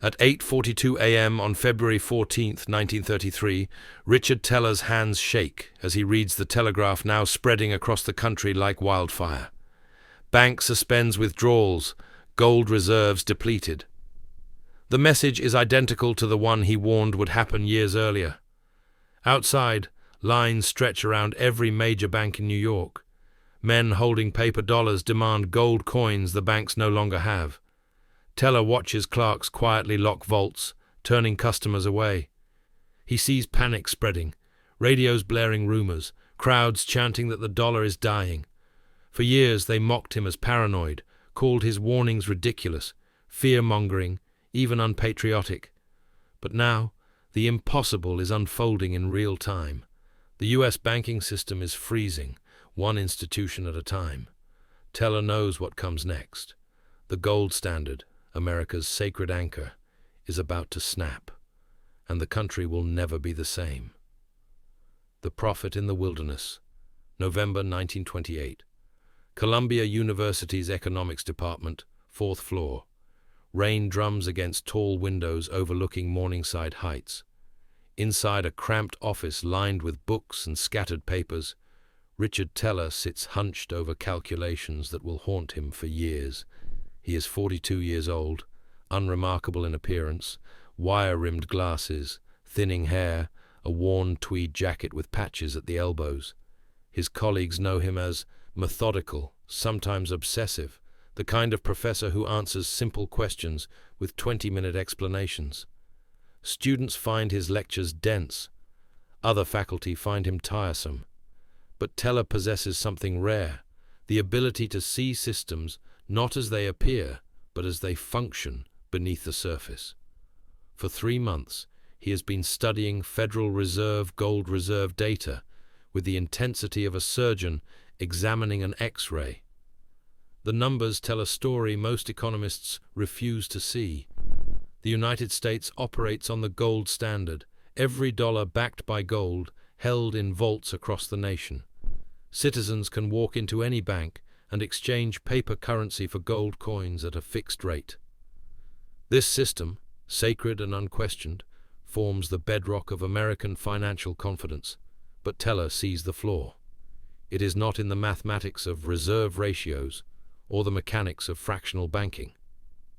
At 8:42 a.m. on February 14, 1933, Richard Teller's hands shake as he reads the telegraph now spreading across the country like wildfire. Bank suspends withdrawals, gold reserves depleted. The message is identical to the one he warned would happen years earlier. Outside, lines stretch around every major bank in New York. Men holding paper dollars demand gold coins the banks no longer have. Teller watches clerks quietly lock vaults, turning customers away. He sees panic spreading, radios blaring rumors, crowds chanting that the dollar is dying. For years they mocked him as paranoid, called his warnings ridiculous, fear-mongering, even unpatriotic. But now, the impossible is unfolding in real time. The U.S. banking system is freezing, one institution at a time. Teller knows what comes next. The gold standard, America's sacred anchor, is about to snap, and the country will never be the same. The Prophet in the Wilderness, November 1928. Columbia University's Economics Department, 4th floor. Rain drums against tall windows overlooking Morningside Heights. Inside a cramped office lined with books and scattered papers, Richard Teller sits hunched over calculations that will haunt him for years. He is 42 years old, unremarkable in appearance, wire-rimmed glasses, thinning hair, a worn tweed jacket with patches at the elbows. His colleagues know him as methodical, sometimes obsessive, the kind of professor who answers simple questions with 20-minute explanations. Students find his lectures dense. Other faculty find him tiresome. But Teller possesses something rare, the ability to see systems not as they appear, but as they function beneath the surface. For 3 months, he has been studying Federal Reserve gold reserve data with the intensity of a surgeon examining an X-ray. The numbers tell a story most economists refuse to see. The United States operates on the gold standard, every dollar backed by gold, held in vaults across the nation. Citizens can walk into any bank and exchange paper currency for gold coins at a fixed rate. This system, sacred and unquestioned, forms the bedrock of American financial confidence, but Teller sees the flaw. It is not in the mathematics of reserve ratios or the mechanics of fractional banking.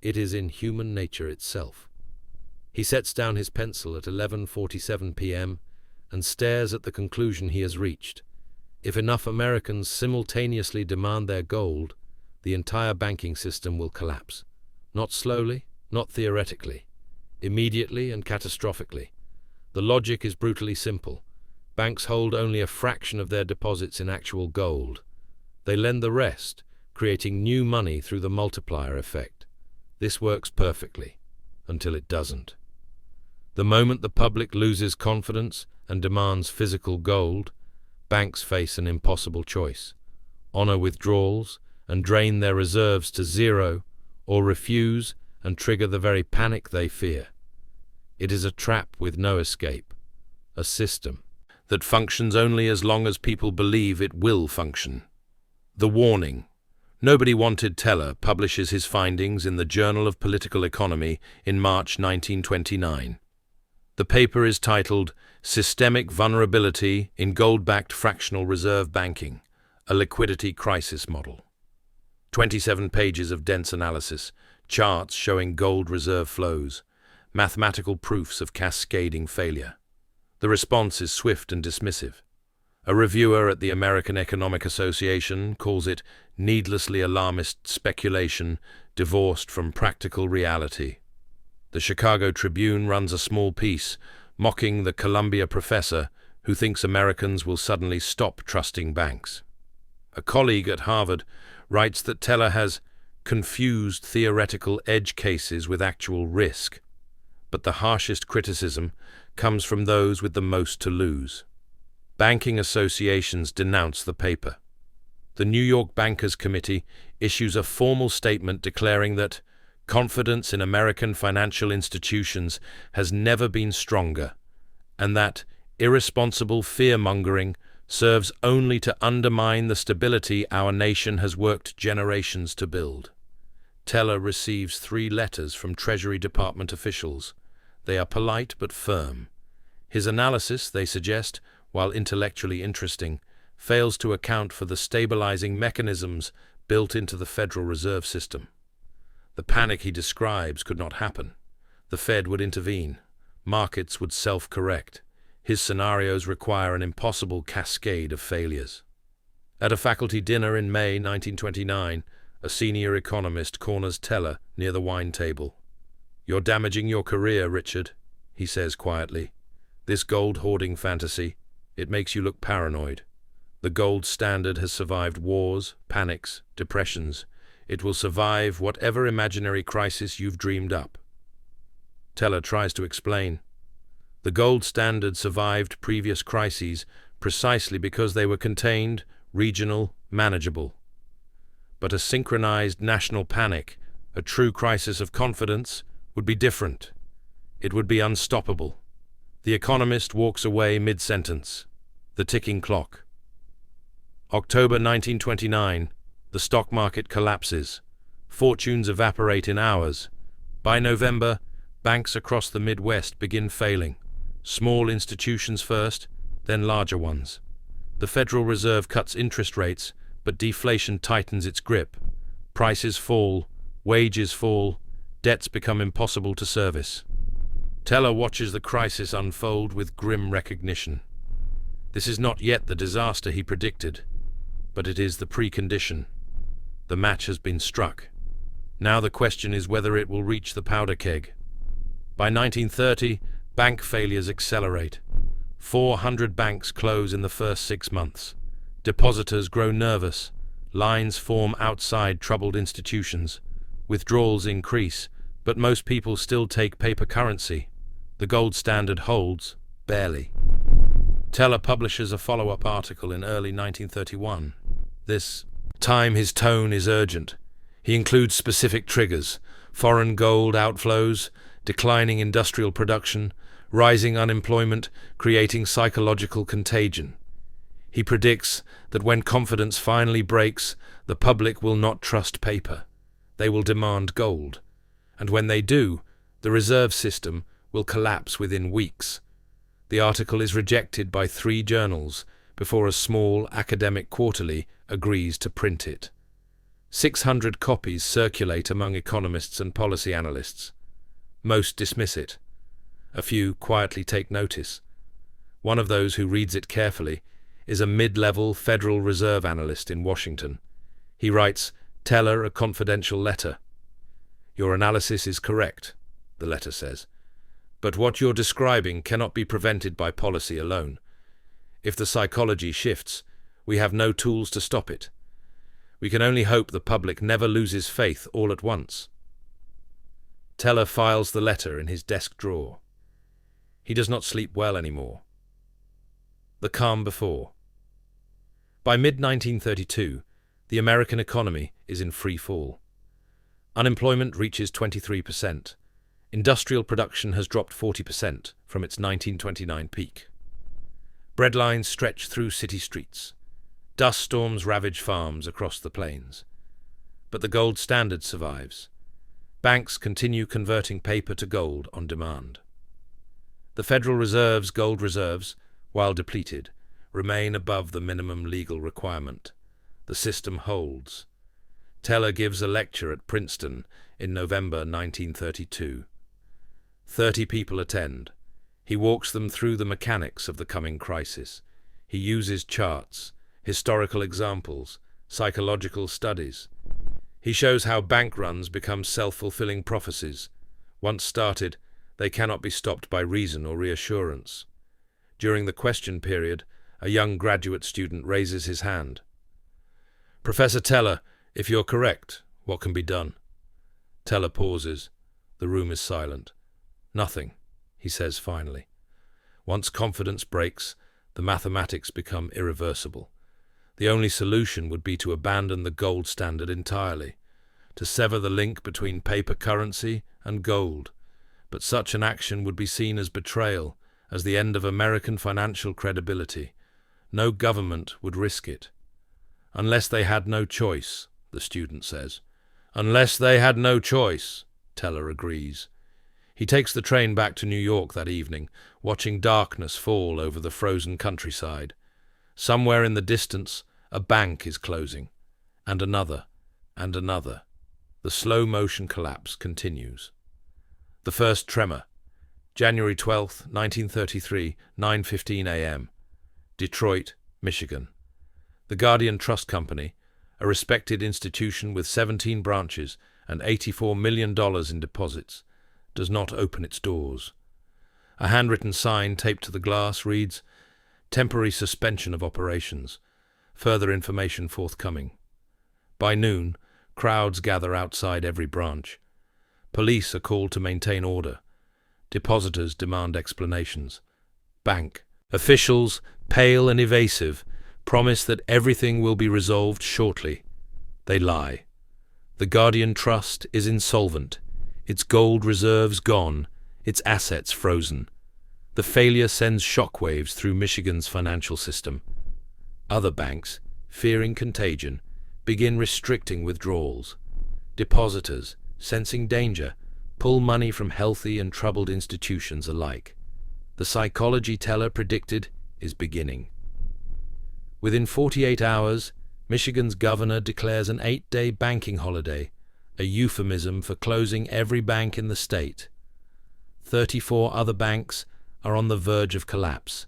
It is in human nature itself. He sets down his pencil at 11:47 p.m. and stares at the conclusion he has reached. If enough Americans simultaneously demand their gold, the entire banking system will collapse. Not slowly, not theoretically. Immediately and catastrophically. The logic is brutally simple. Banks hold only a fraction of their deposits in actual gold. They lend the rest, creating new money through the multiplier effect. This works perfectly, until it doesn't. The moment the public loses confidence and demands physical gold, banks face an impossible choice: honor withdrawals and drain their reserves to zero, or refuse and trigger the very panic they fear. It is a trap with no escape, a system that functions only as long as people believe it will function. The warning. Nobody Wanted Teller publishes his findings in the Journal of Political Economy in March 1929. The paper is titled Systemic Vulnerability in Gold-Backed Fractional Reserve Banking, a Liquidity Crisis Model. 27 pages of dense analysis, charts showing gold reserve flows, mathematical proofs of cascading failure. The response is swift and dismissive. A reviewer at the American Economic Association calls it needlessly alarmist speculation divorced from practical reality. The Chicago Tribune runs a small piece mocking the Columbia professor who thinks Americans will suddenly stop trusting banks. A colleague at Harvard writes that Teller has confused theoretical edge cases with actual risk, but the harshest criticism comes from those with the most to lose. Banking associations denounce the paper. The New York Bankers Committee issues a formal statement declaring that confidence in American financial institutions has never been stronger, and that irresponsible fear-mongering serves only to undermine the stability our nation has worked generations to build. Teller receives 3 letters from Treasury Department officials. They are polite but firm. His analysis, they suggest, while intellectually interesting, fails to account for the stabilizing mechanisms built into the Federal Reserve System. The panic he describes could not happen. The Fed would intervene. Markets would self-correct. His scenarios require an impossible cascade of failures. At a faculty dinner in May 1929, a senior economist corners Teller near the wine table. "You're damaging your career, Richard," he says quietly. "This gold hoarding fantasy, it makes you look paranoid. The gold standard has survived wars, panics, depressions. It will survive whatever imaginary crisis you've dreamed up." Teller tries to explain. The gold standard survived previous crises precisely because they were contained, regional, manageable. But a synchronized national panic, a true crisis of confidence, would be different. It would be unstoppable. The economist walks away mid-sentence. The ticking clock. October 1929. The stock market collapses. Fortunes evaporate in hours. By November, banks across the Midwest begin failing. Small institutions first, then larger ones. The Federal Reserve cuts interest rates, but deflation tightens its grip. Prices fall, wages fall, debts become impossible to service. Teller watches the crisis unfold with grim recognition. This is not yet the disaster he predicted, but it is the precondition. The match has been struck. Now the question is whether it will reach the powder keg. By 1930, bank failures accelerate. 400 banks close in the first 6 months. Depositors grow nervous. Lines form outside troubled institutions. Withdrawals increase, but most people still take paper currency. The gold standard holds, barely. Teller publishes a follow-up article in early 1931. This time his tone is urgent. He includes specific triggers: foreign gold outflows, declining industrial production, rising unemployment, creating psychological contagion. He predicts that when confidence finally breaks, the public will not trust paper. They will demand gold. And when they do, the reserve system will collapse within weeks. The article is rejected by 3 journals before a small academic quarterly agrees to print it. 600 copies circulate among economists and policy analysts. Most dismiss it. A few quietly take notice. One of those who reads it carefully is a mid-level Federal Reserve analyst in Washington. He writes Teller a confidential letter. "Your analysis is correct," the letter says, "but what you're describing cannot be prevented by policy alone. If the psychology shifts, we have no tools to stop it. We can only hope the public never loses faith all at once." Teller files the letter in his desk drawer. He does not sleep well anymore. The calm before. By mid-1932, the American economy is in free fall. Unemployment reaches 23%. Industrial production has dropped 40% from its 1929 peak. Breadlines stretch through city streets. Dust storms ravage farms across the plains. But the gold standard survives. Banks continue converting paper to gold on demand. The Federal Reserve's gold reserves, while depleted, remain above the minimum legal requirement. The system holds. Teller gives a lecture at Princeton in November 1932. 30 people attend. He walks them through the mechanics of the coming crisis. He uses charts, historical examples, psychological studies. He shows how bank runs become self-fulfilling prophecies. Once started, they cannot be stopped by reason or reassurance. During the question period, a young graduate student raises his hand. "Professor Teller, if you're correct, what can be done?" Teller pauses. The room is silent. "Nothing," he says finally. Once confidence breaks, the mathematics become irreversible. The only solution would be to abandon the gold standard entirely, to sever the link between paper currency and gold. But such an action would be seen as betrayal, as the end of American financial credibility. No government would risk it. Unless they had no choice, the student says. Unless they had no choice, Teller agrees. He takes the train back to New York that evening, watching darkness fall over the frozen countryside. Somewhere in the distance, a bank is closing, and another, and another. The slow-motion collapse continues. The first tremor, January 12, 1933, 9:15 a.m., Detroit, Michigan. The Guardian Trust Company, a respected institution with 17 branches and $84 million in deposits, does not open its doors. A handwritten sign taped to the glass reads, "Temporary suspension of operations. Further information forthcoming." By noon, crowds gather outside every branch. Police are called to maintain order. Depositors demand explanations. Bank officials, pale and evasive, promise that everything will be resolved shortly. They lie. The Guardian Trust is insolvent, its gold reserves gone, its assets frozen. The failure sends shockwaves through Michigan's financial system. Other banks, fearing contagion, begin restricting withdrawals. Depositors, sensing danger, pull money from healthy and troubled institutions alike. The psychology Teller predicted is beginning. Within 48 hours, Michigan's governor declares an 8-day banking holiday, a euphemism for closing every bank in the state. 34 other banks are on the verge of collapse.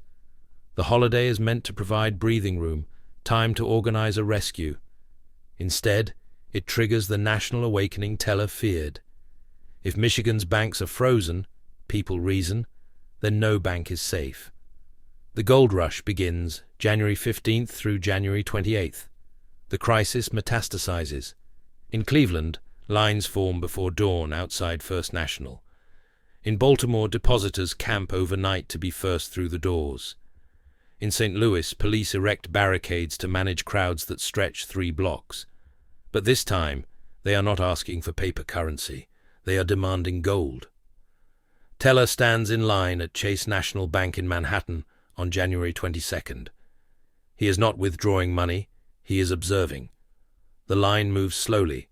The holiday is meant to provide breathing room, time to organize a rescue. Instead, it triggers the national awakening Teller feared. If Michigan's banks are frozen, people reason, then no bank is safe. The gold rush begins January 15th through January 28th. The crisis metastasizes. In Cleveland, lines form before dawn outside First National. In Baltimore, depositors camp overnight to be first through the doors. In St. Louis, police erect barricades to manage crowds that stretch 3 blocks. But this time, they are not asking for paper currency. They are demanding gold. Teller stands in line at Chase National Bank in Manhattan on January 22nd. He is not withdrawing money, he is observing. The line moves slowly.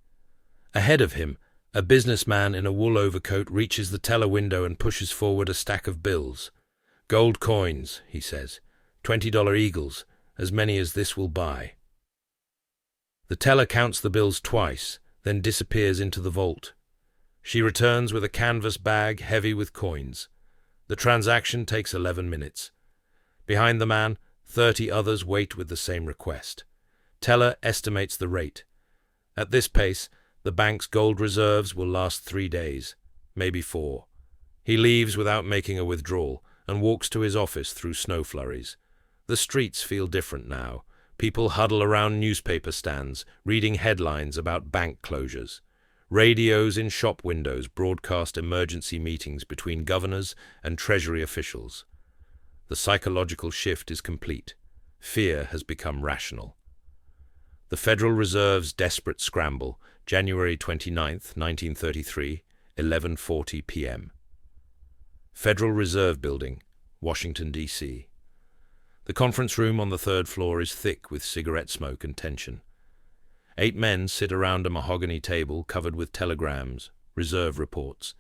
Ahead of him, a businessman in a wool overcoat reaches the teller window and pushes forward a stack of bills. "Gold coins," he says. $20 eagles, as many as this will buy. The teller counts the bills twice, then disappears into the vault. She returns with a canvas bag heavy with coins. The transaction takes 11 minutes. Behind the man, 30 others wait with the same request. Teller estimates the rate. At this pace, the bank's gold reserves will last 3 days, maybe 4. He leaves without making a withdrawal and walks to his office through snow flurries. The streets feel different now. People huddle around newspaper stands, reading headlines about bank closures. Radios in shop windows broadcast emergency meetings between governors and Treasury officials. The psychological shift is complete. Fear has become rational. The Federal Reserve's desperate scramble, January 29, 1933, 11:40 p.m. Federal Reserve Building, Washington, D.C. The conference room on the 3rd floor is thick with cigarette smoke and tension. 8 men sit around a mahogany table covered with telegrams, reserve reports,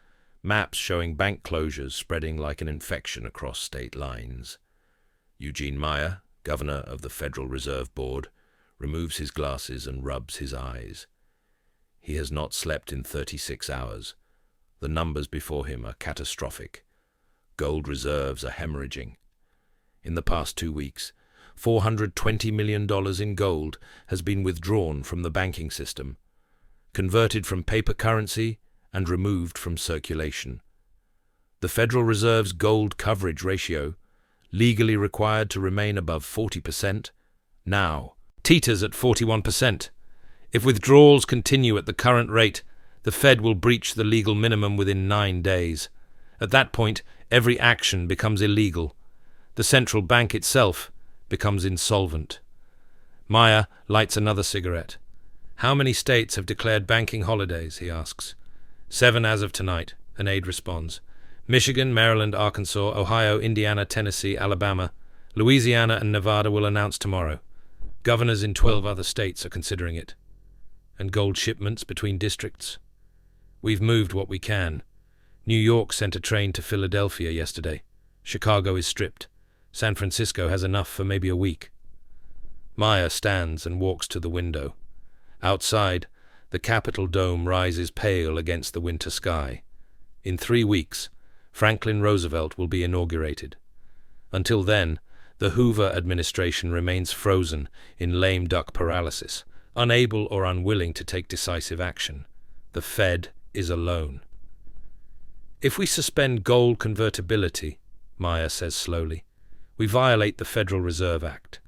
maps showing bank closures spreading like an infection across state lines. Eugene Meyer, governor of the Federal Reserve Board, removes his glasses and rubs his eyes. He has not slept in 36 hours. The numbers before him are catastrophic. Gold reserves are hemorrhaging. In the past 2 weeks, $420 million in gold has been withdrawn from the banking system, converted from paper currency and removed from circulation. The Federal Reserve's gold coverage ratio, legally required to remain above 40%, now teeters at 41%. If withdrawals continue at the current rate, the Fed will breach the legal minimum within 9 days. At that point, every action becomes illegal. The central bank itself becomes insolvent. Meyer lights another cigarette. "How many states have declared banking holidays?" he asks. 7 as of tonight, an aide responds. "Michigan, Maryland, Arkansas, Ohio, Indiana, Tennessee, Alabama, Louisiana and Nevada will announce tomorrow. Governors in 12 other states are considering it." and gold shipments between districts. We've moved what we can. New York sent a train to Philadelphia yesterday. Chicago is stripped. San Francisco has enough for maybe a week. Maya stands and walks to the window. Outside, the Capitol dome rises pale against the winter sky. In 3 weeks, Franklin Roosevelt will be inaugurated. Until then, the Hoover administration remains frozen in lame duck paralysis, unable or unwilling to take decisive action. The Fed is alone. If we suspend gold convertibility, Maya says slowly, we violate the Federal Reserve Act.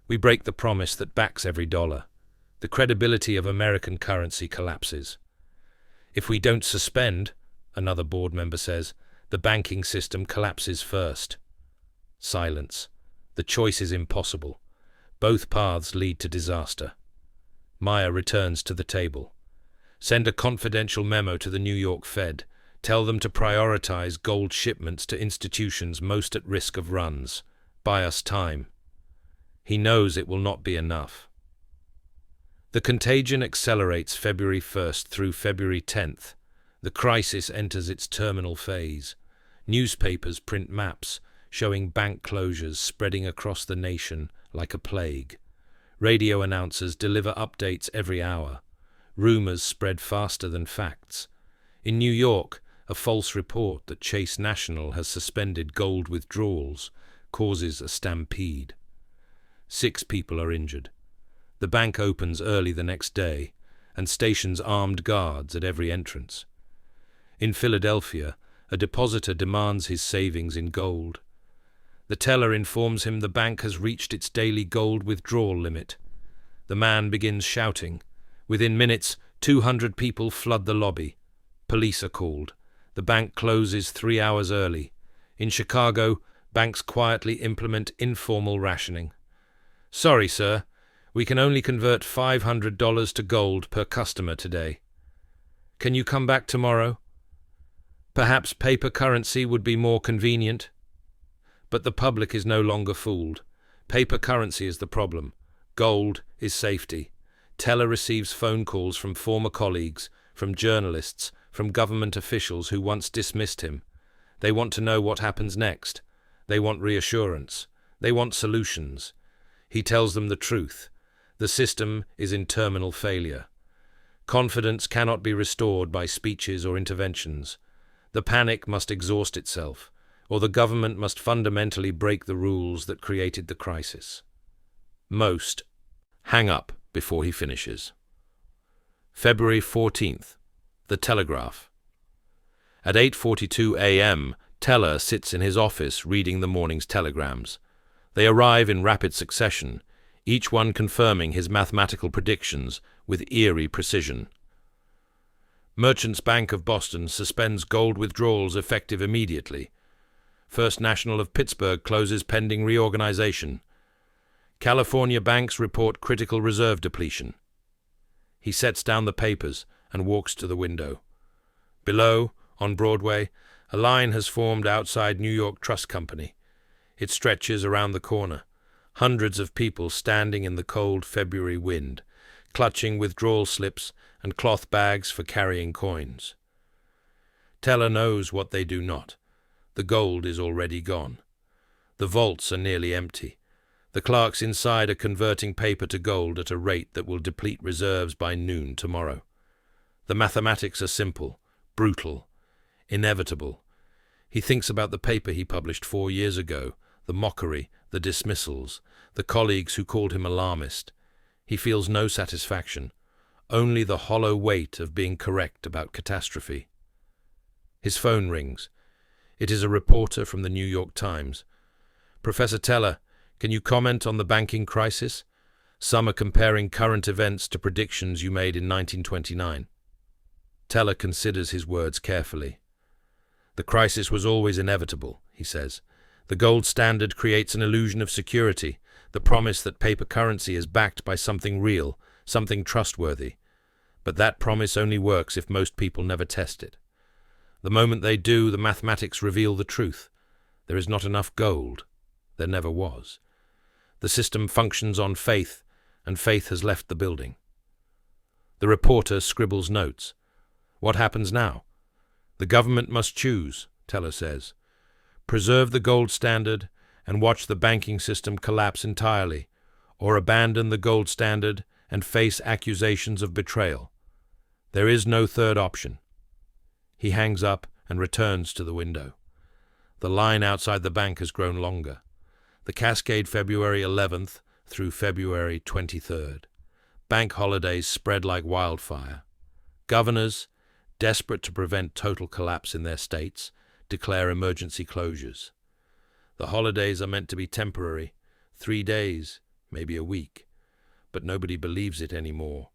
We break the promise that backs every dollar. The credibility of American currency collapses. If we don't suspend, another board member says, the banking system collapses first. Silence. The choice is impossible. Both paths lead to disaster. Maya returns to the table. Send a confidential memo to the New York Fed. Tell them to prioritize gold shipments to institutions most at risk of runs. Buy us time. He knows it will not be enough. The contagion accelerates February 1st through February 10th. The crisis enters its terminal phase. Newspapers print maps showing bank closures spreading across the nation like a plague. Radio announcers deliver updates every hour. Rumors spread faster than facts. In New York, a false report that Chase National has suspended gold withdrawals causes a stampede. 6 people are injured. The bank opens early the next day and stations armed guards at every entrance. In Philadelphia, a depositor demands his savings in gold. The teller informs him the bank has reached its daily gold withdrawal limit. The man begins shouting. Within minutes, 200 people flood the lobby. Police are called. The bank closes 3 hours early. In Chicago, banks quietly implement informal rationing. Sorry, sir. We can only convert $500 to gold per customer today. Can you come back tomorrow? Perhaps paper currency would be more convenient. But the public is no longer fooled. Paper currency is the problem. Gold is safety. Teller receives phone calls from former colleagues, from journalists, from government officials who once dismissed him. They want to know what happens next. They want reassurance. They want solutions. He tells them the truth. The system is in terminal failure. Confidence cannot be restored by speeches or interventions. The panic must exhaust itself, or the government must fundamentally break the rules that created the crisis. Most hang up before he finishes. February 14th. The Telegraph. At 8:42 a.m., Teller sits in his office reading the morning's telegrams. They arrive in rapid succession, each one confirming his mathematical predictions with eerie precision. Merchants Bank of Boston suspends gold withdrawals effective immediately. First National of Pittsburgh closes pending reorganization. California banks report critical reserve depletion. He sets down the papers and walks to the window. Below, on Broadway, a line has formed outside New York Trust Company. It stretches around the corner. Hundreds of people standing in the cold February wind, clutching withdrawal slips and cloth bags for carrying coins. Teller knows what they do not. The gold is already gone. The vaults are nearly empty. The clerks inside are converting paper to gold at a rate that will deplete reserves by noon tomorrow. The mathematics are simple, brutal, inevitable. He thinks about the paper he published 4 years ago, the mockery, the dismissals, the colleagues who called him alarmist. He feels no satisfaction, only the hollow weight of being correct about catastrophe. His phone rings. It is a reporter from the New York Times. Professor Teller, can you comment on the banking crisis? Some are comparing current events to predictions you made in 1929. Teller considers his words carefully. The crisis was always inevitable, he says. The gold standard creates an illusion of security, the promise that paper currency is backed by something real, something trustworthy. But that promise only works if most people never test it. The moment they do, the mathematics reveal the truth. There is not enough gold. There never was. The system functions on faith, and faith has left the building. The reporter scribbles notes. What happens now? The government must choose, Teller says. Preserve the gold standard and watch the banking system collapse entirely, or abandon the gold standard and face accusations of betrayal. There is no third option. He hangs up and returns to the window. The line outside the bank has grown longer. The cascade February 11th through February 23rd. Bank holidays spread like wildfire. Governors, desperate to prevent total collapse in their states, declare emergency closures. The holidays are meant to be temporary, 3 days, maybe a week, but nobody believes it anymore.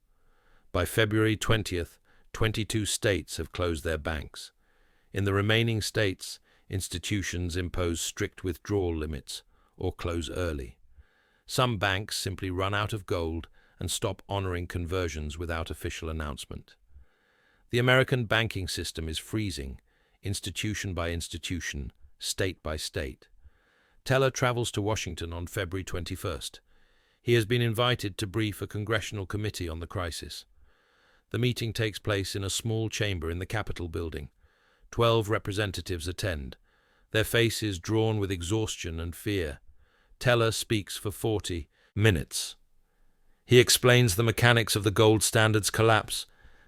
By February 20th, 22 states have closed their banks. In the remaining states, institutions impose strict withdrawal limits or close early. Some banks simply run out of gold and stop honoring conversions without official announcement. The American banking system is freezing, institution by institution, state by state. Teller travels to Washington on February 21st. He has been invited to brief a congressional committee on the crisis. The meeting takes place in a small chamber in the Capitol building. 12 representatives attend, their faces drawn with exhaustion and fear. Teller speaks for 40 minutes. He explains the mechanics of the gold standard's collapse,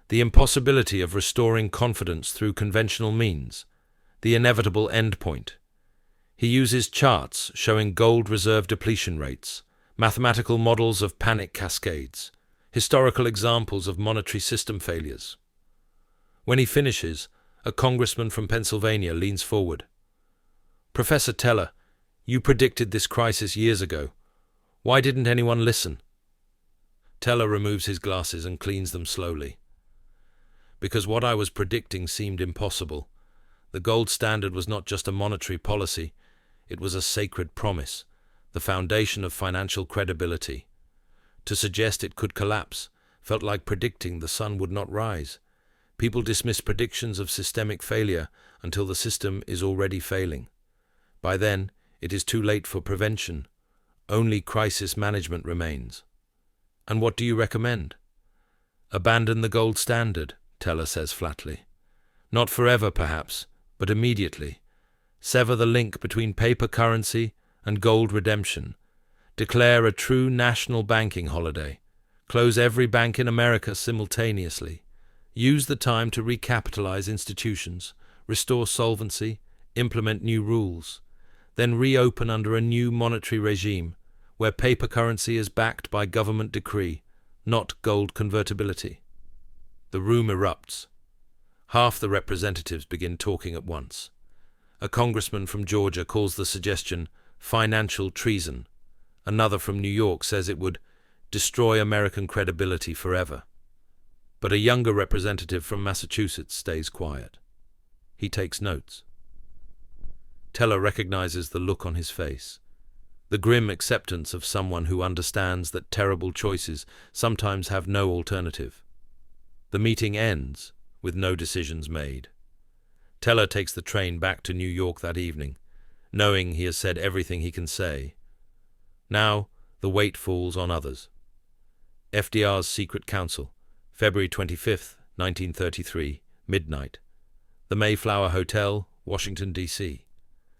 the impossibility of restoring confidence through conventional means, the inevitable endpoint. He uses charts showing gold reserve depletion rates, mathematical models of panic cascades, historical examples of monetary system failures. When he finishes, a congressman from Pennsylvania leans forward. Professor Teller, you predicted this crisis years ago. Why didn't anyone listen? Teller removes his glasses and cleans them slowly. Because what I was predicting seemed impossible. The gold standard was not just a monetary policy, it was a sacred promise, the foundation of financial credibility. To suggest it could collapse felt like predicting the sun would not rise. People dismiss predictions of systemic failure until the system is already failing. By then, it is too late for prevention. Only crisis management remains. And what do you recommend? Abandon the gold standard, Teller says flatly. Not forever, perhaps, but immediately. Sever the link between paper currency and gold redemption. Declare a true national banking holiday. Close every bank in America simultaneously. Use the time to recapitalize institutions, restore solvency, implement new rules. Then reopen under a new monetary regime, where paper currency is backed by government decree, not gold convertibility. The room erupts. Half the representatives begin talking at once. A congressman from Georgia calls the suggestion financial treason. Another from New York says it would destroy American credibility forever. But a younger representative from Massachusetts stays quiet. He takes notes. Teller recognizes the look on his face, the grim acceptance of someone who understands that terrible choices sometimes have no alternative. The meeting ends with no decisions made. Teller takes the train back to New York that evening, knowing he has said everything he can say. Now, the weight falls on others. FDR's Secret Council, February 25th, 1933, midnight. The Mayflower Hotel, Washington, D.C.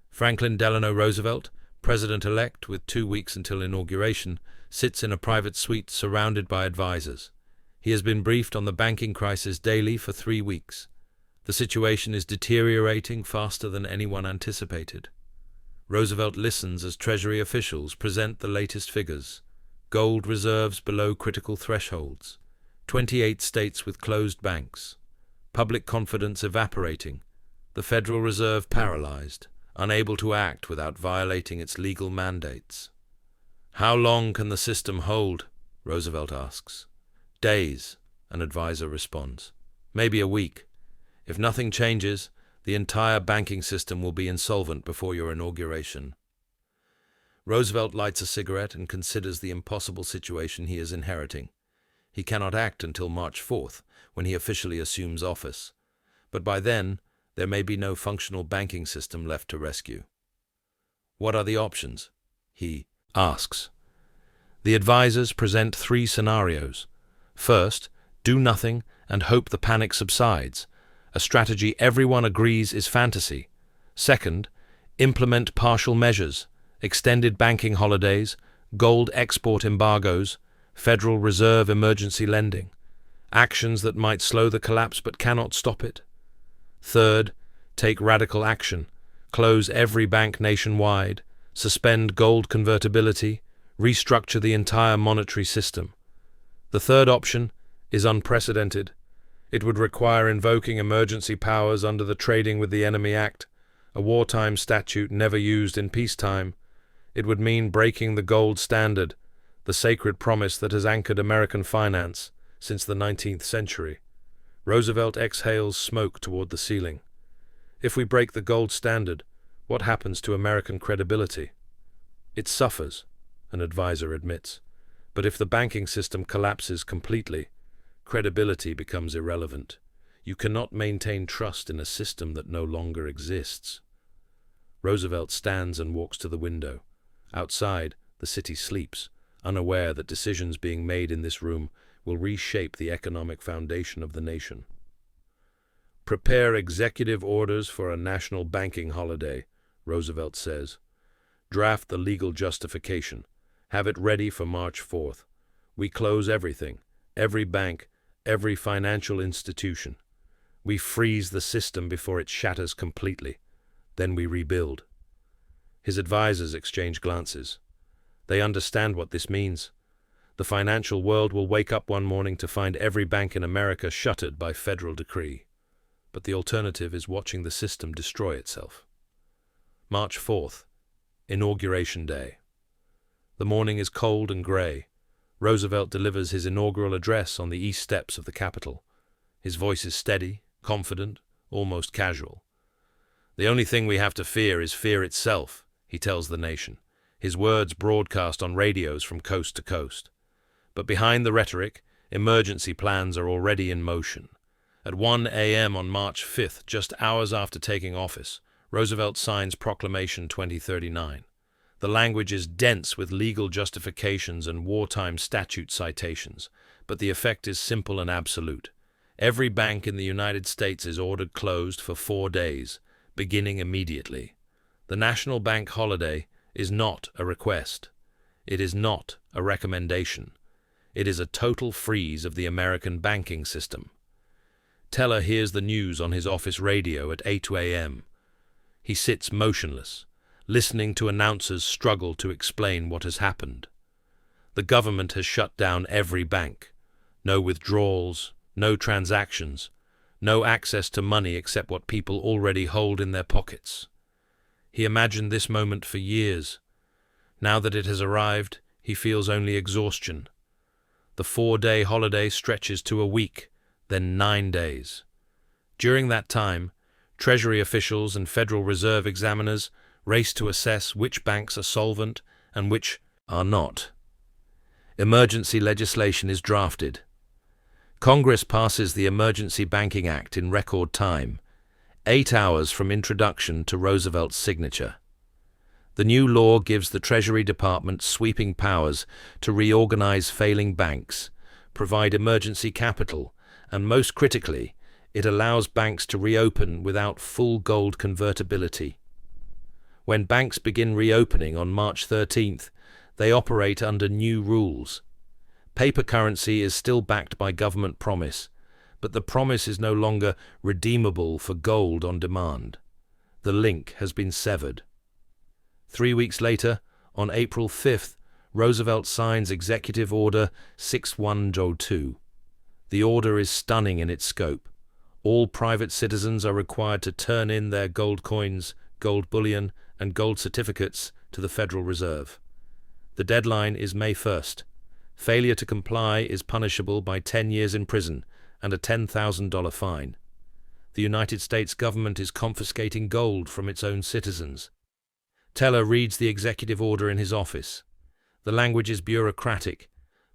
Franklin Delano Roosevelt, president-elect with 2 weeks until inauguration, sits in a private suite surrounded by advisors. He has been briefed on the banking crisis daily for 3 weeks. The situation is deteriorating faster than anyone anticipated. Roosevelt listens as Treasury officials present the latest figures. Gold reserves below critical thresholds. 28 states with closed banks. Public confidence evaporating. The Federal Reserve paralyzed, unable to act without violating its legal mandates. How long can the system hold? Roosevelt asks. Days, an advisor responds. Maybe a week. If nothing changes, the entire banking system will be insolvent before your inauguration. Roosevelt lights a cigarette and considers the impossible situation he is inheriting. He cannot act until March 4th, when he officially assumes office. But by then, there may be no functional banking system left to rescue. What are the options? He asks. The advisors present 3 scenarios. First, Do nothing and hope the panic subsides, a strategy everyone agrees is fantasy. Second, implement partial measures, extended banking holidays, gold export embargoes, Federal Reserve emergency lending, actions that might slow the collapse but cannot stop it. Third, take radical action, close every bank nationwide, suspend gold convertibility, restructure the entire monetary system. The third option is unprecedented. It would require invoking emergency powers under the Trading with the Enemy Act, a wartime statute never used in peacetime. It would mean breaking the gold standard, the sacred promise that has anchored American finance since the 19th century. Roosevelt exhales smoke toward the ceiling. If we break the gold standard, what happens to American credibility? It suffers, an advisor admits. But if the banking system collapses completely, credibility becomes irrelevant. You cannot maintain trust in a system that no longer exists. Roosevelt stands and walks to the window. Outside, the city sleeps, unaware that decisions being made in this room will reshape the economic foundation of the nation. Prepare executive orders for a national banking holiday, Roosevelt says. Draft the legal justification. Have it ready for March 4th. We close everything, every bank, every financial institution. We freeze the system before it shatters completely. Then we rebuild. His advisors exchange glances. They understand what this means. The financial world will wake up one morning to find every bank in America shuttered by federal decree. But the alternative is watching the system destroy itself. March 4th, Inauguration Day. The morning is cold and grey. Roosevelt delivers his inaugural address on the east steps of the Capitol. His voice is steady, confident, almost casual. The only thing we have to fear is fear itself, he tells the nation, his words broadcast on radios from coast to coast. But behind the rhetoric, emergency plans are already in motion. At 1 a.m. on March 5th, just hours after taking office, Roosevelt signs Proclamation 2039. The language is dense with legal justifications and wartime statute citations, but the effect is simple and absolute. Every bank in the United States is ordered closed for 4 days, beginning immediately. The National Bank holiday is not a request. It is not a recommendation. It is a total freeze of the American banking system. Teller hears the news on his office radio at 8 a.m. He sits motionless, listening to announcers struggle to explain what has happened. The government has shut down every bank. No withdrawals, no transactions, no access to money except what people already hold in their pockets. He imagined this moment for years. Now that it has arrived, he feels only exhaustion. The 4-day holiday stretches to a week, then 9 days. During that time, Treasury officials and Federal Reserve examiners race to assess which banks are solvent and which are not. Emergency legislation is drafted. Congress passes the Emergency Banking Act in record time, 8 hours from introduction to Roosevelt's signature. The new law gives the Treasury Department sweeping powers to reorganize failing banks, provide emergency capital, and most critically, it allows banks to reopen without full gold convertibility. When banks begin reopening on March 13th, they operate under new rules. Paper currency is still backed by government promise, but the promise is no longer redeemable for gold on demand. The link has been severed. 3 weeks later, on April 5th, Roosevelt signs Executive Order 6102. The order is stunning in its scope. All private citizens are required to turn in their gold coins, gold bullion, and gold certificates to the Federal Reserve. The deadline is May 1st. Failure to comply is punishable by 10 years in prison and a $10,000 fine. The United States government is confiscating gold from its own citizens. Teller reads the executive order in his office. The language is bureaucratic,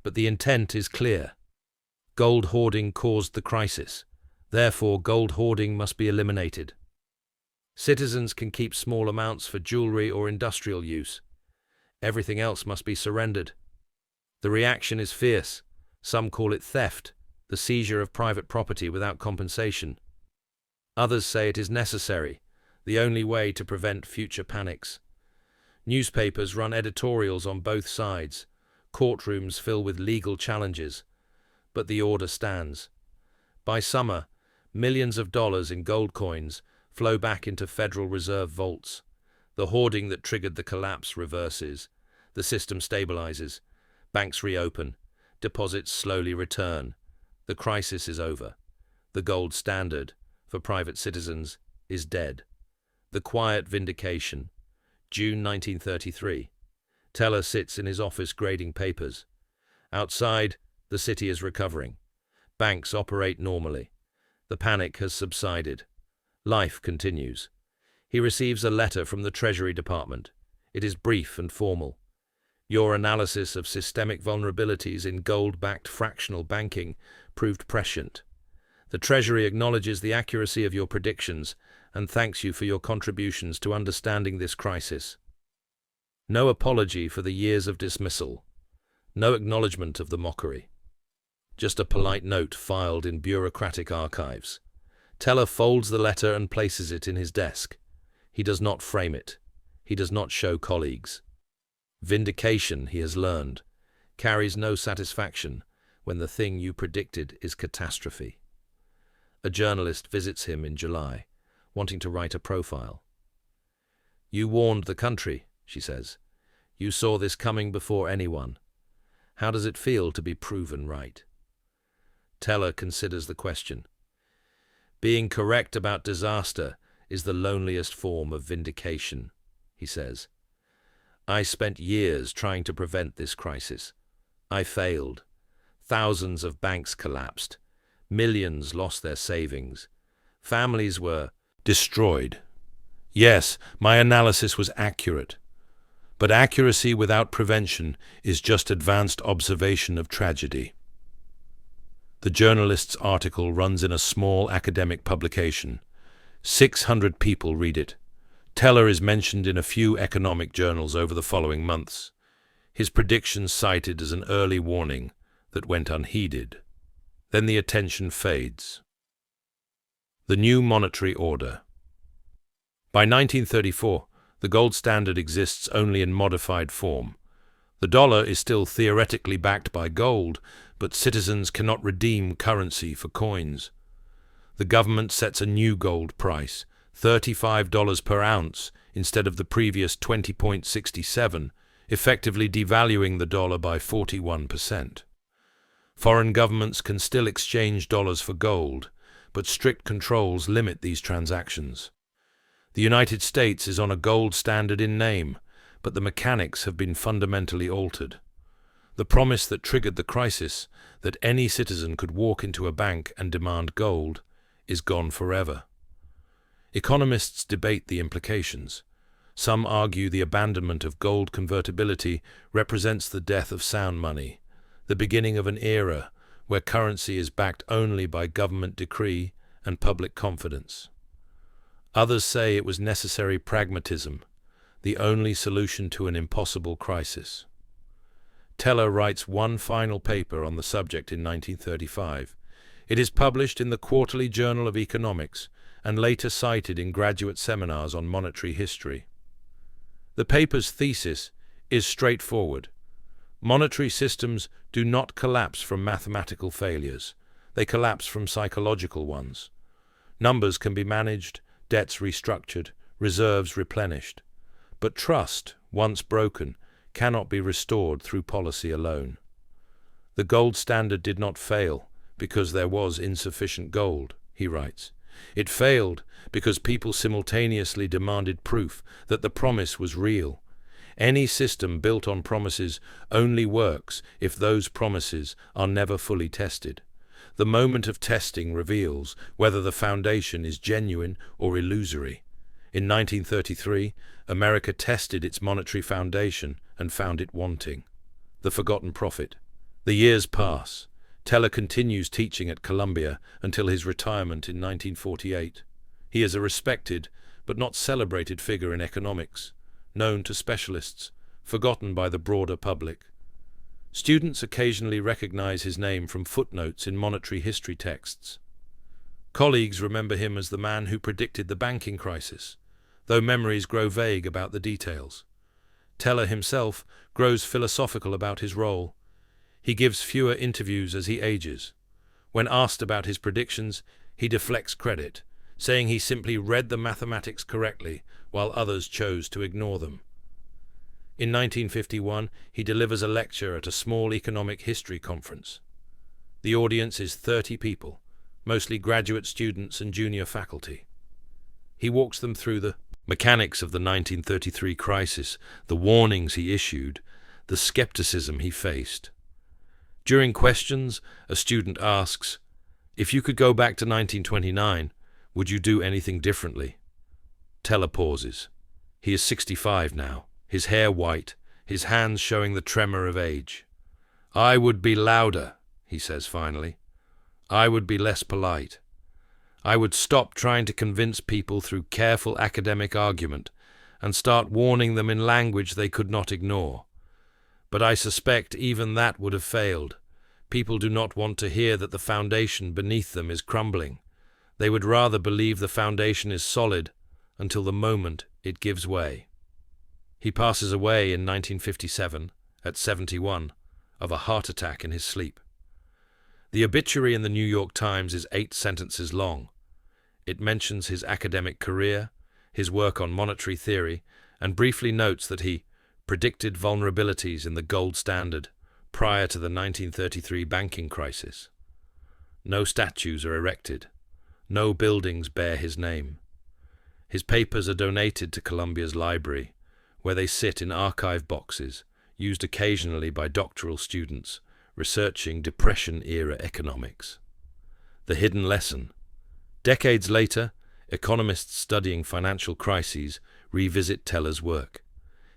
but the intent is clear. Gold hoarding caused the crisis. Therefore, gold hoarding must be eliminated. Citizens can keep small amounts for jewelry or industrial use. Everything else must be surrendered. The reaction is fierce. Some call it theft. the seizure of private property without compensation. Others say it is necessary, the only way to prevent future panics. Newspapers run editorials on both sides, courtrooms fill with legal challenges, but the order stands. By summer, millions of dollars in gold coins flow back into Federal Reserve vaults. The hoarding that triggered the collapse reverses. The system stabilizes. Banks reopen. Deposits slowly return. The crisis is over. The gold standard, for private citizens, is dead. The quiet vindication. June 1933. Teller sits in his office grading papers. Outside, the city is recovering. Banks operate normally. The panic has subsided. Life continues. He receives a letter from the Treasury Department. It is brief and formal. Your analysis of systemic vulnerabilities in gold-backed fractional banking proved prescient. The Treasury acknowledges the accuracy of your predictions and thanks you for your contributions to understanding this crisis. No apology for the years of dismissal. No acknowledgement of the mockery. Just a polite note filed in bureaucratic archives. Teller folds the letter and places it in his desk. He does not frame it. He does not show colleagues. Vindication, he has learned, carries no satisfaction when the thing you predicted is catastrophe. A journalist visits him in July, wanting to write a profile. You warned the country, she says. You saw this coming before anyone. How does it feel to be proven right? Teller considers the question. Being correct about disaster is the loneliest form of vindication, he says. I spent years trying to prevent this crisis. I failed. Thousands of banks collapsed. Millions lost their savings. Families were destroyed. Yes, my analysis was accurate. But accuracy without prevention is just advanced observation of tragedy. The journalist's article runs in a small academic publication. 600 people read it. Teller is mentioned in a few economic journals over the following months. His predictions cited as an early warning that went unheeded. Then the attention fades. The new monetary order. By 1934, the gold standard exists only in modified form. The dollar is still theoretically backed by gold, but citizens cannot redeem currency for coins. The government sets a new gold price, $35 per ounce, instead of the previous 20.67, effectively devaluing the dollar by 41%. Foreign governments can still exchange dollars for gold, but strict controls limit these transactions. The United States is on a gold standard in name, but the mechanics have been fundamentally altered. The promise that triggered the crisis, that any citizen could walk into a bank and demand gold, is gone forever. Economists debate the implications. Some argue the abandonment of gold convertibility represents the death of sound money, the beginning of an era where currency is backed only by government decree and public confidence. Others say it was necessary pragmatism, the only solution to an impossible crisis. Teller writes one final paper on the subject in 1935. It is published in the Quarterly Journal of Economics and later cited in graduate seminars on monetary history. The paper's thesis is straightforward. Monetary systems do not collapse from mathematical failures. They collapse from psychological ones. Numbers can be managed, debts restructured, reserves replenished. But trust, once broken, cannot be restored through policy alone. The gold standard did not fail because there was insufficient gold, he writes. It failed because people simultaneously demanded proof that the promise was real. Any system built on promises only works if those promises are never fully tested. The moment of testing reveals whether the foundation is genuine or illusory. In 1933, America tested its monetary foundation and found it wanting. The forgotten prophet. The years pass. Teller continues teaching at Columbia until his retirement in 1948. He is a respected but not celebrated figure in economics, known to specialists, forgotten by the broader public. Students occasionally recognize his name from footnotes in monetary history texts. Colleagues remember him as the man who predicted the banking crisis, though memories grow vague about the details. Teller himself grows philosophical about his role. He gives fewer interviews as he ages. When asked about his predictions, he deflects credit, saying he simply read the mathematics correctly while others chose to ignore them. In 1951, he delivers a lecture at a small economic history conference. The audience is 30 people, mostly graduate students and junior faculty. He walks them through the mechanics of the 1933 crisis, the warnings he issued, the skepticism he faced. During questions, a student asks, "If you could go back to 1929, would you do anything differently?" Teller pauses. He is 65 now, his hair white, his hands showing the tremor of age. "I would be louder," he says finally. "I would be less polite. I would stop trying to convince people through careful academic argument and start warning them in language they could not ignore. But I suspect even that would have failed. People do not want to hear that the foundation beneath them is crumbling. They would rather believe the foundation is solid until the moment it gives way." He passes away in 1957, at 71, of a heart attack in his sleep. The obituary in the New York Times is 8 sentences long. It mentions his academic career, his work on monetary theory, and briefly notes that he predicted vulnerabilities in the gold standard prior to the 1933 banking crisis. No statues are erected. No buildings bear his name. His papers are donated to Columbia's library, where they sit in archive boxes, used occasionally by doctoral students researching Depression-era economics. The hidden lesson. Decades later, economists studying financial crises revisit Teller's work.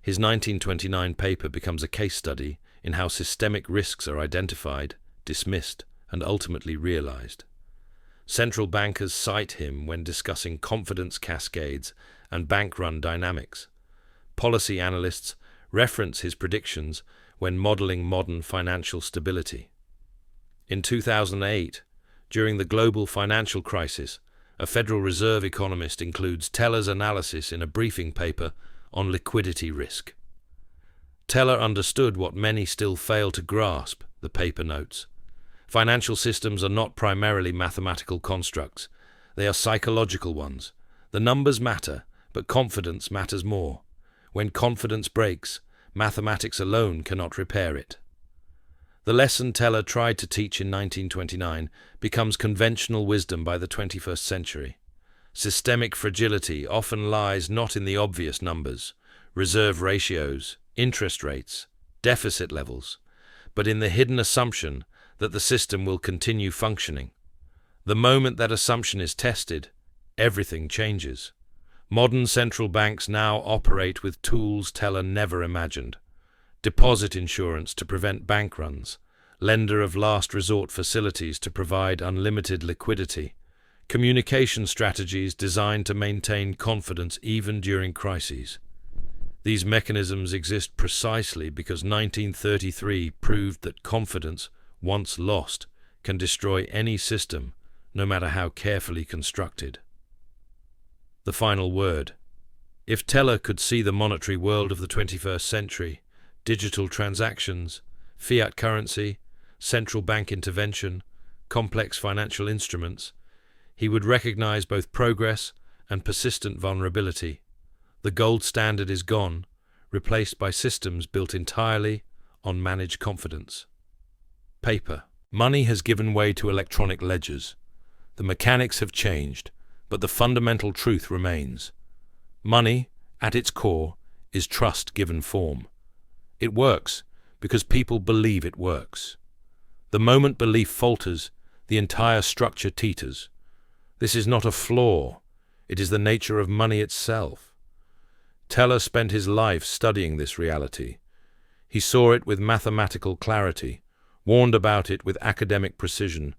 His 1929 paper becomes a case study in how systemic risks are identified, dismissed, and ultimately realized. Central bankers cite him when discussing confidence cascades and bank-run dynamics. Policy analysts reference his predictions when modeling modern financial stability. In 2008, during the global financial crisis, a Federal Reserve economist includes Teller's analysis in a briefing paper on liquidity risk. Teller understood what many still fail to grasp, the paper notes. Financial systems are not primarily mathematical constructs. They are psychological ones. The numbers matter, but confidence matters more. When confidence breaks, mathematics alone cannot repair it. The lesson Teller tried to teach in 1929 becomes conventional wisdom by the 21st century. Systemic fragility often lies not in the obvious numbers, reserve ratios, interest rates, deficit levels, but in the hidden assumption that the system will continue functioning. The moment that assumption is tested, everything changes. Modern central banks now operate with tools Teller never imagined. Deposit insurance to prevent bank runs, lender of last resort facilities to provide unlimited liquidity, communication strategies designed to maintain confidence even during crises. These mechanisms exist precisely because 1933 proved that confidence, once lost, can destroy any system, no matter how carefully constructed. The final word. If Teller could see the monetary world of the 21st century, digital transactions, fiat currency, central bank intervention, complex financial instruments, he would recognize both progress and persistent vulnerability. The gold standard is gone, replaced by systems built entirely on managed confidence. Paper. Money has given way to electronic ledgers. The mechanics have changed, but the fundamental truth remains. Money, at its core, is trust given form. It works because people believe it works. The moment belief falters, the entire structure teeters. This is not a flaw. It is the nature of money itself. Teller spent his life studying this reality. He saw it with mathematical clarity, warned about it with academic precision,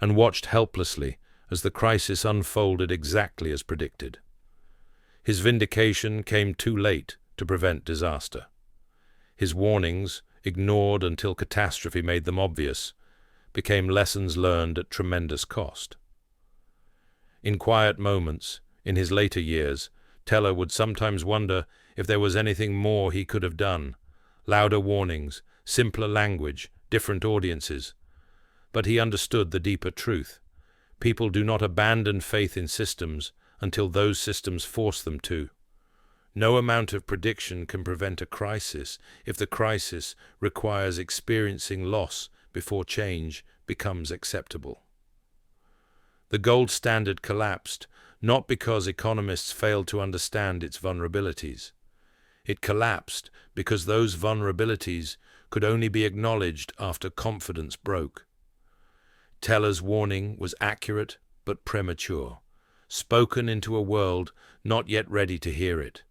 and watched helplessly as the crisis unfolded exactly as predicted. His vindication came too late to prevent disaster. His warnings, ignored until catastrophe made them obvious, became lessons learned at tremendous cost. In quiet moments, in his later years, Teller would sometimes wonder if there was anything more he could have done. Louder warnings, simpler language, different audiences. But he understood the deeper truth. People do not abandon faith in systems until those systems force them to. No amount of prediction can prevent a crisis if the crisis requires experiencing loss before change becomes acceptable. The gold standard collapsed not because economists failed to understand its vulnerabilities. It collapsed because those vulnerabilities could only be acknowledged after confidence broke. Teller's warning was accurate but premature, spoken into a world not yet ready to hear it.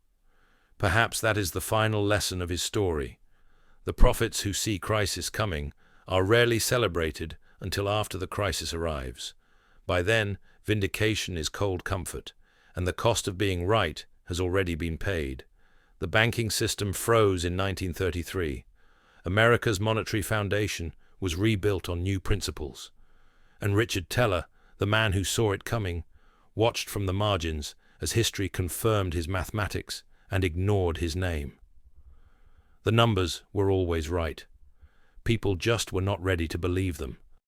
Perhaps that is the final lesson of his story. The prophets who see crisis coming are rarely celebrated until after the crisis arrives. By then, vindication is cold comfort, and the cost of being right has already been paid. The banking system froze in 1933. America's monetary foundation was rebuilt on new principles. And Richard Teller, the man who saw it coming, watched from the margins as history confirmed his mathematics and ignored his name. The numbers were always right. People just were not ready to believe them.